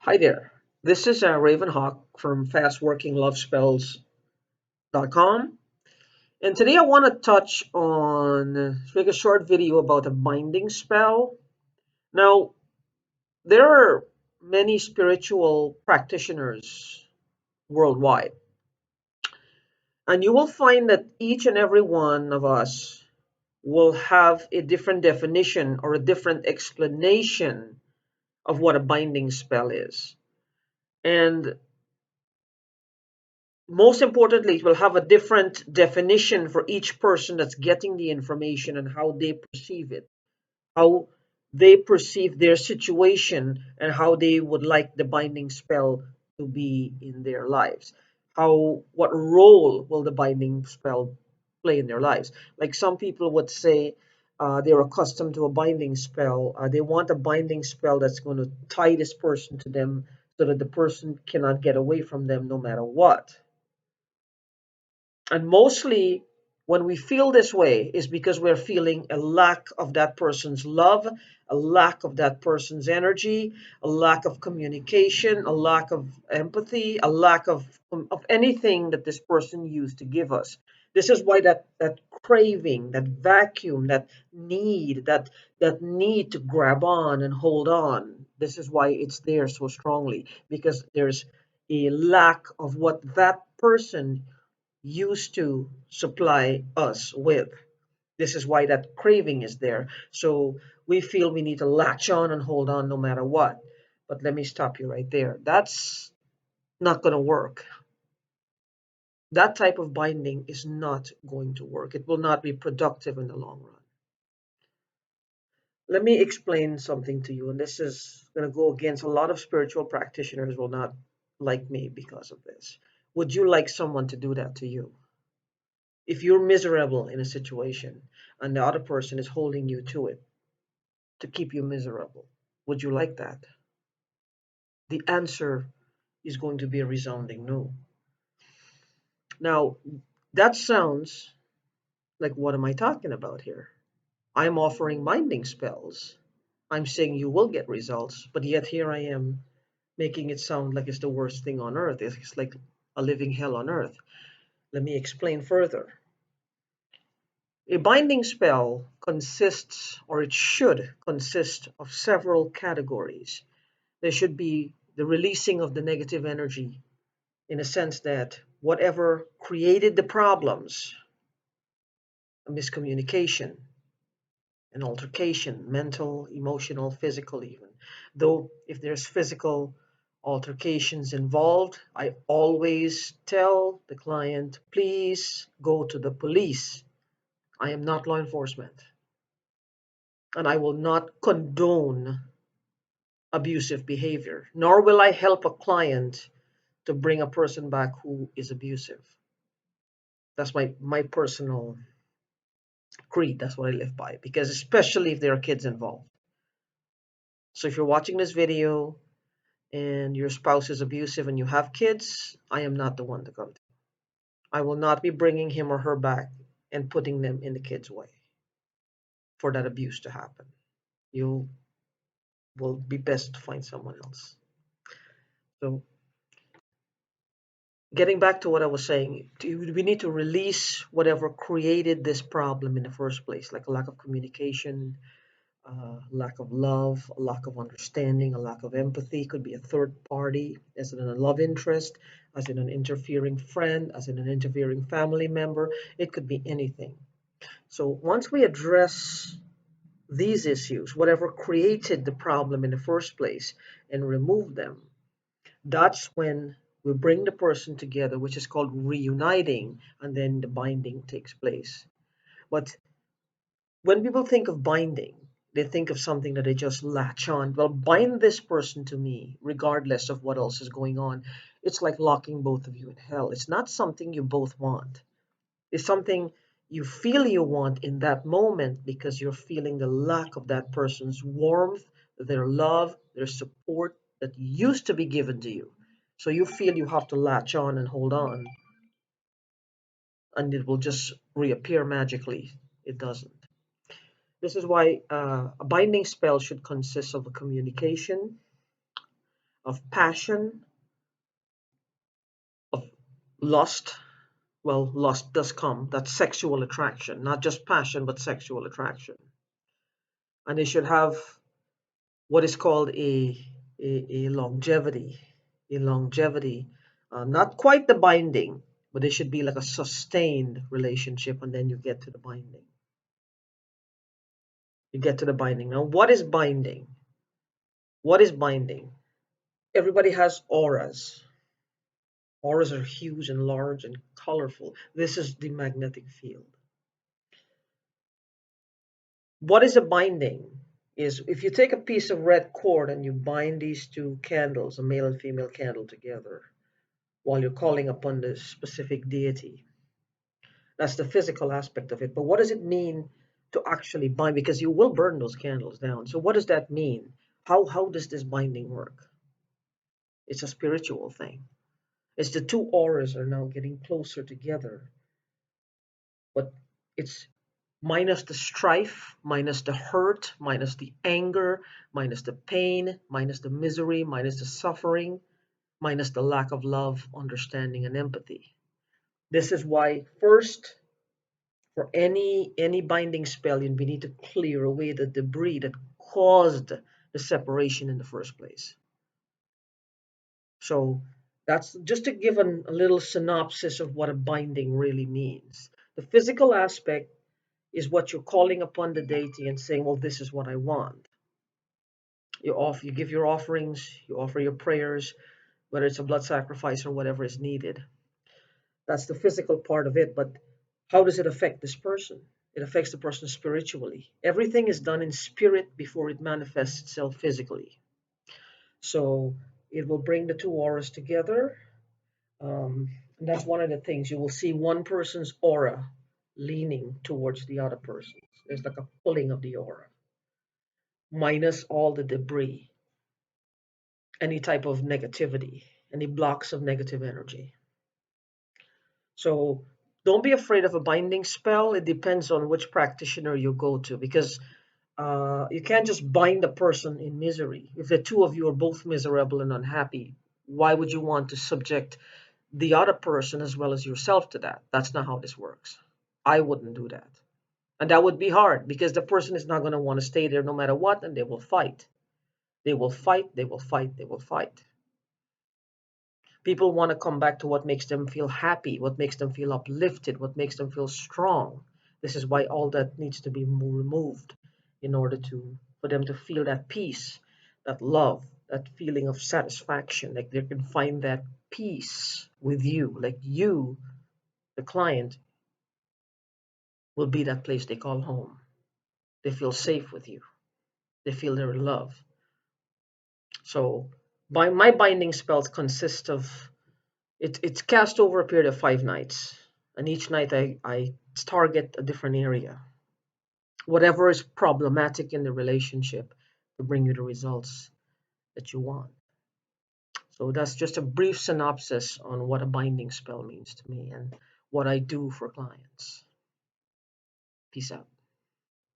Hi there. This is Ravenhawk from fastworkinglovespells.com. And today I want to make a short video about a binding spell. Now, there are many spiritual practitioners worldwide, and you will find that each and every one of us will have a different definition or a different explanation of what a binding spell is. And most importantly, it will have a different definition for each person that's getting the information and how they perceive it, how they perceive their situation, and how they would like the binding spell to be in their lives. What role will the binding spell play in their lives? Like some people would say, they're accustomed to a binding spell. They want a binding spell that's going to tie this person to them so that the person cannot get away from them no matter what. And mostly when we feel this way is because we're feeling a lack of that person's love, a lack of that person's energy, a lack of communication, a lack of empathy, a lack of anything that this person used to give us. This is why that craving, that vacuum, that need to grab on and hold on. This is why it's there so strongly, because there's a lack of what that person used to supply us with. This is why that craving is there. So we feel we need to latch on and hold on no matter what. But let me stop you right there. That's not going to work. That type of binding is not going to work. It will not be productive in the long run. Let me explain something to you, and this is going to go against a lot of spiritual practitioners will not like me because of this. Would you like someone to do that to you? If you're miserable in a situation and the other person is holding you to it to keep you miserable, would you like that? The answer is going to be a resounding no. Now, that sounds like, what am I talking about here? I'm offering binding spells. I'm saying you will get results, but yet here I am making it sound like it's the worst thing on earth. It's like a living hell on earth. Let me explain further. A binding spell consists, or it should consist, of several categories. There should be the releasing of the negative energy, in a sense that whatever created the problems, a miscommunication, an altercation, mental, emotional, physical, even. Though, if there's physical altercations involved, I always tell the client, please go to the police. I am not law enforcement, and I will not condone abusive behavior, nor will I help a client to bring a person back who is abusive. That's my personal creed. That's what I live by, because especially if there are kids involved. So if you're watching this video and your spouse is abusive and you have kids, I am not the one to come to. I will not be bringing him or her back and putting them in the kids' way for that abuse to happen. You will be best to find someone else. So getting back to what I was saying, we need to release whatever created this problem in the first place, like a lack of communication, lack of love, a lack of understanding, a lack of empathy. Could be a third party, as in a love interest, as in an interfering friend, as in an interfering family member. It could be anything. So once we address these issues, whatever created the problem in the first place, and remove them, that's when we bring the person together, which is called reuniting, and then the binding takes place. But when people think of binding, they think of something that they just latch on. Well, bind this person to me, regardless of what else is going on. It's like locking both of you in hell. It's not something you both want. It's something you feel you want in that moment because you're feeling the lack of that person's warmth, their love, their support that used to be given to you. So you feel you have to latch on and hold on, and it will just reappear magically. It doesn't. This is why a binding spell should consist of a communication, of passion, of lust. Well, lust does come. That's sexual attraction, not just passion, but sexual attraction. And they should have what is called a longevity. A longevity, not quite the binding, but it should be like a sustained relationship, and then you get to the binding. You get to the binding. Now, what is binding? What is binding? Everybody has auras. Auras are huge and large and colorful. This is the magnetic field. What is a binding? Is if you take a piece of red cord and you bind these two candles, a male and female candle, together while you're calling upon the specific deity. That's the physical aspect of it. But what does it mean to actually bind? Because you will burn those candles down. So what does that mean? How does this binding work? It's a spiritual thing. It's the two auras are now getting closer together, but it's minus the strife, minus the hurt, minus the anger, minus the pain, minus the misery, minus the suffering, minus the lack of love, understanding, and empathy. This is why first, for any binding spell, we need to clear away the debris that caused the separation in the first place. So that's just to give a little synopsis of what a binding really means. The physical aspect is what you're calling upon the deity and saying, well, this is what I want. You give your offerings, you offer your prayers, whether it's a blood sacrifice or whatever is needed. That's the physical part of it. But how does it affect this person? It affects the person spiritually. Everything is done in spirit before it manifests itself physically. So it will bring the two auras together. And that's one of the things. You will see one person's aura leaning towards the other person's. There's like a pulling of the aura, minus all the debris, any type of negativity, any blocks of negative energy. So don't be afraid of a binding spell. It depends on which practitioner you go to, because you can't just bind a person in misery. If the two of you are both miserable and unhappy, why would you want to subject the other person as well as yourself to that? That's not how this works. I wouldn't do that. And that would be hard because the person is not going to want to stay there no matter what, and they will fight. They will fight, they will fight, they will fight. People want to come back to what makes them feel happy, what makes them feel uplifted, what makes them feel strong. This is why all that needs to be removed in order for them to feel that peace, that love, that feeling of satisfaction. Like they can find that peace with you. Like you, the client, will be that place they call home. They feel safe with you. They feel they're in love. So my binding spells consist of it's cast over a period of 5 nights, and each night I target a different area, whatever is problematic in the relationship, to bring you the results that you want. So that's just a brief synopsis on what a binding spell means to me and what I do for clients. Peace out.